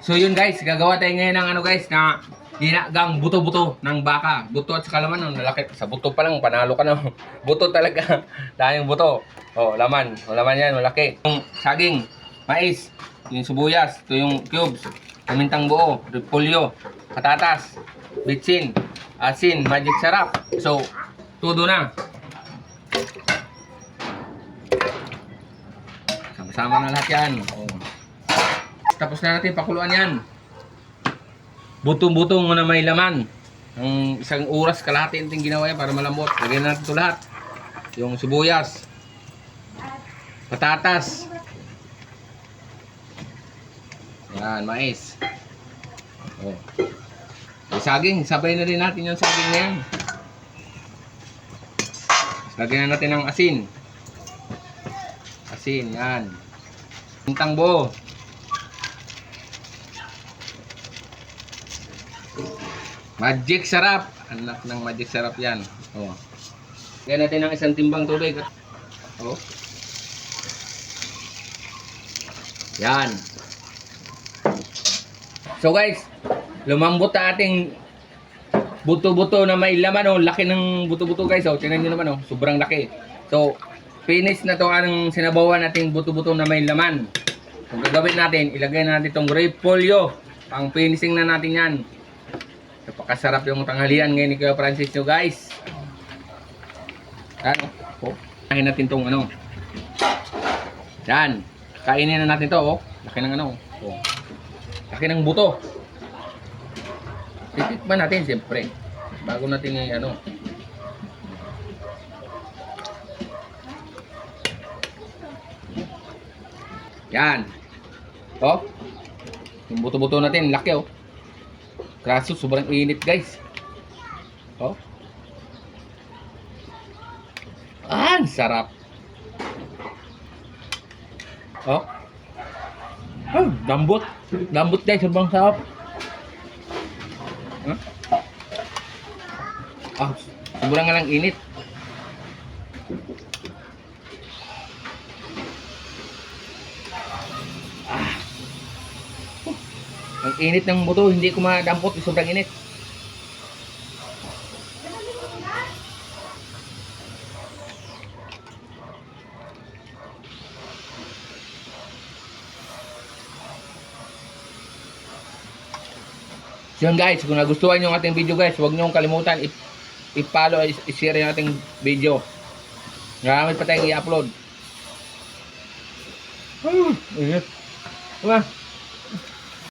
So yun guys, gagawa tayo ngayon ng ano guys, na ginagang buto-buto ng baka. Buto at saka laman, nalaki. Sa buto pa lang, panalo ka na. Buto talaga. Dahil buto. Oh, laman. O, laman yan, malaki. Yung saging, mais, yung sibuyas, ito yung cubes, pamintang buo, repolyo, patatas, bitsin, asin, magic sarap. So, todo na. Sama-sama na lahat yan. Oh. Tapos na natin pakuluan yan. Buto-buto na may laman. Ang isang oras kalahati natin ginawa yan para malambot. Lagyan natin ito lahat. Yung sibuyas, patatas, yan, mais. Oh. Yung saging, sabay na rin natin yung saging na yan. Lagyan na natin ng asin. Asin, yan. Pintang buo. Magic sarap. Anak ng magic sarap yan. Oh. Lagyan natin ng isang timbang tubig. Oh. Yan. So guys, lumambot na ating buto-buto na may laman. Oh. Laki ng buto-buto guys. Oh. Tingnan nyo naman. Oh. Sobrang laki. So, finish na to ang sinabawan nating buto-buto na may laman. Kung gagawin natin, ilagay natin itong repolyo. Pang finishing na natin yan. Napakasarap yung tanghalian ngayon ni Kuya Francis nyo guys. Yan. Oh. Kain natin itong ano. Yan. Kainin na natin to. Oh. Laki ng ano. Oh. Laki ng buto. Titikman natin siyempre. Bago natin yung ano. Yan. Oh. Yung buto-buto natin. Laki oh. Kaso sobrang init guys. Oh. Ah, sarap. Oh. Oh, lambot. Lambot guys, sobrang sarap. Huh? Ah, sobrang nga lang init. Ang init ng buto, hindi ko madampot, sobrang init. So yun guys, kung nagustuhan nyo ang ating video guys, huwag nyo kalimutan i-follow, i-share yung ating video. Marami pa tayong i-upload. Init. Diba?